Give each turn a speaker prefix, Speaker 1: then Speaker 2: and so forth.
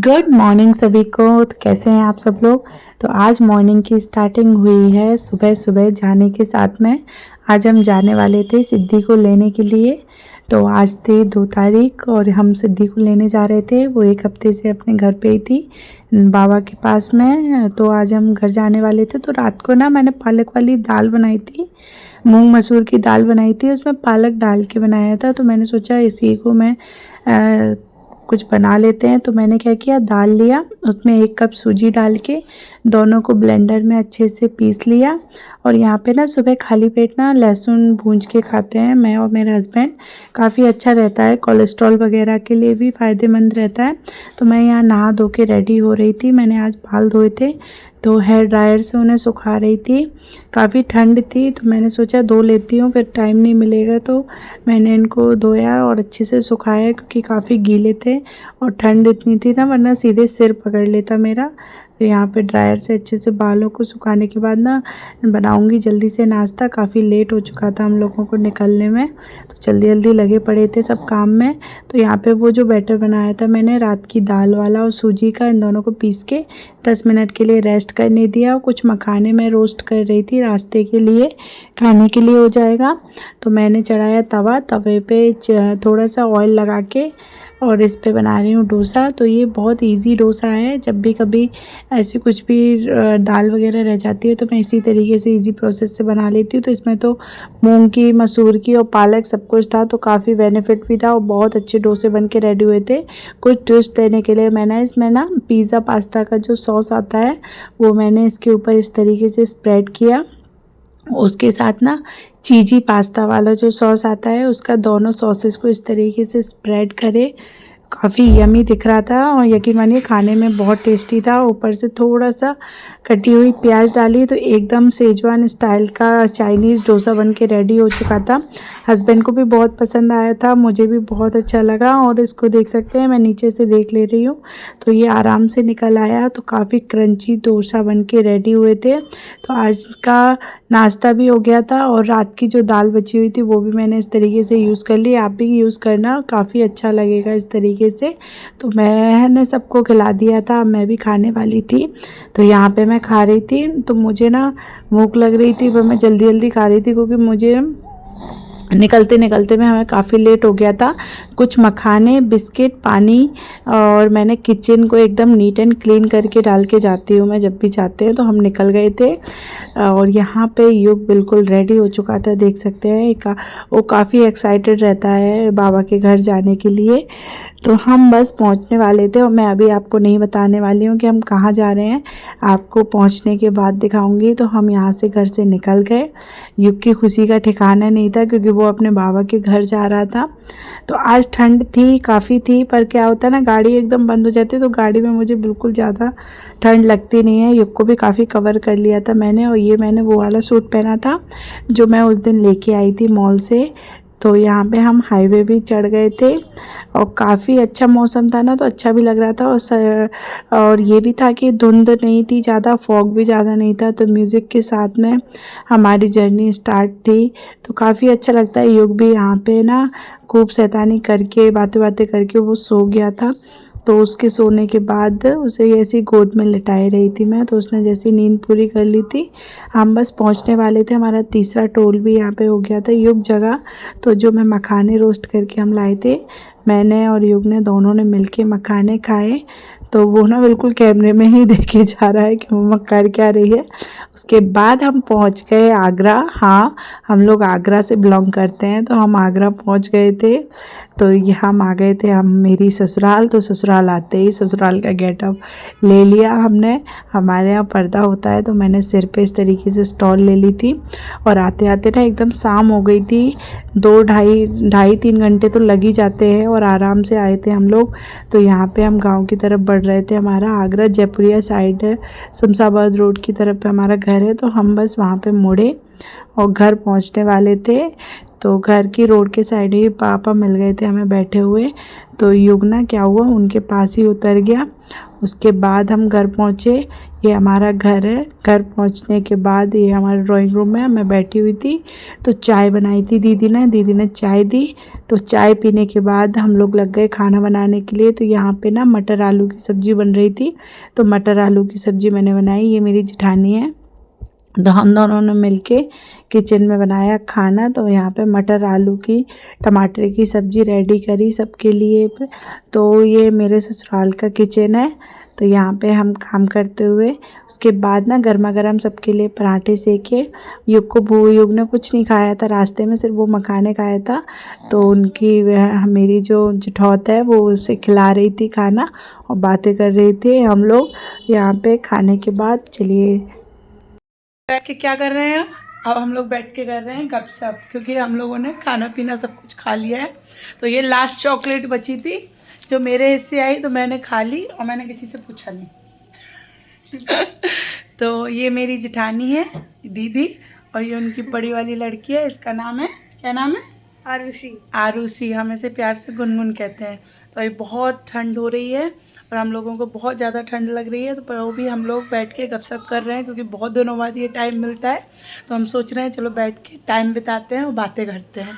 Speaker 1: Good morning सभी को। तो कैसे हैं आप सब लोग। तो आज मॉर्निंग की स्टार्टिंग हुई है सुबह सुबह जाने के साथ में। आज हम जाने वाले थे सिद्धि को लेने के लिए। तो आज थी 2 तारीख और हम सिद्धि को लेने जा रहे थे। वो एक हफ्ते से अपने घर पे ही थी बाबा के पास में। तो आज हम घर जाने वाले थे। तो रात को ना मैंने पालक वाली दाल बनाई थी, मूंग मसूर की दाल बनाई थी, उसमें पालक डाल के बनाया था। तो मैंने सोचा इसी को मैं कुछ बना लेते हैं। तो मैंने क्या किया, दाल लिया, उसमें 1 कप सूजी डाल के दोनों को ब्लेंडर में अच्छे से पीस लिया। और यहाँ पे ना सुबह खाली पेट ना लहसुन भूंज के खाते हैं मैं और मेरे हस्बैंड। काफ़ी अच्छा रहता है, कोलेस्ट्रॉल वगैरह के लिए भी फ़ायदेमंद रहता है। तो मैं यहाँ नहा धो के रेडी हो रही थी। मैंने आज बाल धोए थे तो हेयर ड्रायर से उन्हें सुखा रही थी। काफ़ी ठंड थी तो मैंने सोचा धो लेती हूँ, फिर टाइम नहीं मिलेगा। तो मैंने इनको धोया और अच्छे से सुखाया क्योंकि काफ़ी गीले थे और ठंड इतनी थी ना, वरना सीधे सिर पकड़ लेता मेरा। तो यहाँ पे ड्रायर से अच्छे से बालों को सुखाने के बाद ना बनाऊंगी जल्दी से नाश्ता। काफ़ी लेट हो चुका था हम लोगों को निकलने में, तो जल्दी जल्दी लगे पड़े थे सब काम में। तो यहाँ पे वो जो बैटर बनाया था मैंने रात की दाल वाला और सूजी का, इन दोनों को पीस के 10 मिनट के लिए रेस्ट करने दिया। और कुछ मखाने मैं रोस्ट कर रही थी, रास्ते के लिए खाने के लिए हो जाएगा। तो मैंने चढ़ाया तवा, तवे पे थोड़ा सा ऑयल लगा के और इस पे बना रही हूँ डोसा। तो ये बहुत इजी डोसा है। जब भी कभी ऐसी कुछ भी दाल वगैरह रह जाती है तो मैं इसी तरीके से इजी प्रोसेस से बना लेती हूँ। तो इसमें तो मूंग की, मसूर की और पालक सब कुछ था, तो काफ़ी बेनिफिट भी था और बहुत अच्छे डोसे बन के रेडी हुए थे। कुछ ट्विस्ट देने के लिए मैंने इसमें ना पिज़्ज़ा पास्ता का जो सॉस आता है वो मैंने इसके ऊपर इस तरीके से स्प्रेड किया। उसके साथ ना चीज़ी पास्ता वाला जो सॉस आता है उसका दोनों सॉसेस को इस तरीके से स्प्रेड करे। काफ़ी यमी दिख रहा था और यकीन मानिए खाने में बहुत टेस्टी था। ऊपर से थोड़ा सा कटी हुई प्याज डाली तो एकदम सेजवान स्टाइल का चाइनीज़ डोसा बन के रेडी हो चुका था। हस्बैंड को भी बहुत पसंद आया था, मुझे भी बहुत अच्छा लगा। और इसको देख सकते हैं, मैं नीचे से देख ले रही हूँ तो ये आराम से निकल आया। तो काफ़ी क्रंची डोसा बन के रेडी हुए थे। तो आज का नाश्ता भी हो गया था और रात की जो दाल बची हुई थी वो भी मैंने इस तरीके से यूज़ कर ली। आप भी यूज़ करना, काफ़ी अच्छा लगेगा इस तरीके से। तो मैंने सबको खिला दिया था, मैं भी खाने वाली थी। तो यहाँ पे मैं खा रही थी तो मुझे ना भूख लग रही थी, पर मैं जल्दी जल्दी खा रही थी क्योंकि मुझे निकलते निकलते में हमें काफ़ी लेट हो गया था। कुछ मखाने, बिस्किट, पानी, और मैंने किचन को एकदम नीट एंड क्लीन करके डाल के जाती हूँ मैं जब भी जाते हैं। तो हम निकल गए थे और यहाँ पे युग बिल्कुल रेडी हो चुका था, देख सकते हैं। वो काफ़ी एक्साइटेड रहता है बाबा के घर जाने के लिए। तो हम बस पहुंचने वाले थे और मैं अभी आपको नहीं बताने वाली हूँ कि हम कहाँ जा रहे हैं, आपको पहुंचने के बाद दिखाऊंगी। तो हम यहाँ से घर से निकल गए। युग की खुशी का ठिकाना नहीं था क्योंकि वो अपने बाबा के घर जा रहा था। तो आज ठंड थी, काफ़ी थी, पर क्या होता है ना, गाड़ी एकदम बंद हो जाती है तो गाड़ी में मुझे बिल्कुल ज़्यादा ठंड लगती नहीं है। युग को भी काफ़ी कवर कर लिया था मैंने। और ये मैंने वो वाला सूट पहना था जो मैं उस दिन लेके आई थी मॉल से। तो यहाँ पे हम हाईवे भी चढ़ गए थे और काफ़ी अच्छा मौसम था ना, तो अच्छा भी लग रहा था। और ये भी था कि धुंध नहीं थी ज़्यादा, फॉग भी ज़्यादा नहीं था। तो म्यूज़िक के साथ में हमारी जर्नी स्टार्ट थी। तो काफ़ी अच्छा लगता है। युग भी यहाँ पे ना खूब शैतानी करके, बातें बातें करके वो सो गया था। तो उसके सोने के बाद उसे ऐसी गोद में लिटाई रही थी मैं, तो उसने जैसी नींद पूरी कर ली थी। हम बस पहुंचने वाले थे, हमारा तीसरा टोल भी यहाँ पे हो गया था युग जगह। तो जो मैं मखाने रोस्ट करके हम लाए थे, मैंने और युग ने दोनों ने मिलके मखाने खाए। तो वो ना बिल्कुल कैमरे में ही देखे जा रहा है कि मम्मा कर क्या रही है। उसके बाद हम पहुंच गए आगरा। हाँ, हम लोग आगरा से बिलोंग करते हैं, तो हम आगरा पहुंच गए थे। तो ये हम आ गए थे, हम मेरी ससुराल। तो ससुराल आते ही ससुराल का गेटअप ले लिया हमने। हमारे यहाँ पर्दा होता है तो मैंने सिर पे इस तरीके से स्टॉल ले ली थी। और आते आते ना एकदम शाम हो गई थी, 2-2.5-3 घंटे तो लग ही जाते हैं और आराम से आए थे हम लोग। तो यहाँ पे हम गांव की तरफ बढ़ रहे थे। हमारा आगरा जयपुरिया साइड है, शमशाबाद रोड की तरफ पे हमारा घर है। तो हम बस वहाँ पे मुड़े और घर पहुँचने वाले थे। तो घर की रोड के साइड ही पापा मिल गए थे हमें बैठे हुए। तो युगना क्या हुआ, उनके पास ही उतर गया। उसके बाद हम घर पहुँचे। ये हमारा घर है। घर पहुँचने के बाद ये हमारा ड्राइंग रूम है। मैं बैठी हुई थी तो चाय बनाई थी दीदी ने चाय दी। तो चाय पीने के बाद हम लोग लग गए खाना बनाने के लिए। तो यहाँ पे ना मटर आलू की सब्ज़ी बन रही थी। तो मटर आलू की सब्ज़ी मैंने बनाई। ये मेरी जेठानी है। तो हम दोनों ने मिलके किचन में बनाया खाना। तो यहाँ पे मटर आलू की टमाटर की सब्ज़ी रेडी करी सबके लिए। तो ये मेरे ससुराल का किचन है। तो यहाँ पे हम काम करते हुए उसके बाद ना गर्मा गर्म सबके लिए पराठे सेके। युग ने कुछ नहीं खाया था रास्ते में, सिर्फ वो मखाने खाया था। तो उनकी मेरी जो जेठौत है वो उसे खिला रही थी खाना और बातें कर रही थी। हम लोग यहाँ पे खाने के बाद चलिए बैठ के क्या कर रहे हैं। अब हम लोग बैठ के कर रहे हैं गपशप, क्योंकि हम लोगों ने खाना पीना सब कुछ खा लिया है। तो ये लास्ट चॉकलेट बची थी जो मेरे हिस्से आई, तो मैंने खा ली और मैंने किसी से पूछा नहीं। तो ये मेरी जेठानी है दीदी, और ये उनकी बड़ी वाली लड़की है। इसका नाम है, क्या नाम है? आरुषि। आरुषि, हम इसे प्यार से गुनगुन कहते हैं। तो ये बहुत ठंड हो रही है और हम लोगों को बहुत ज़्यादा ठंड लग रही है। तो पर वो भी हम लोग बैठ के गपशप कर रहे हैं, क्योंकि बहुत दिनों बाद ये टाइम मिलता है। तो हम सोच रहे हैं चलो बैठ के टाइम बिताते हैं और बातें करते हैं।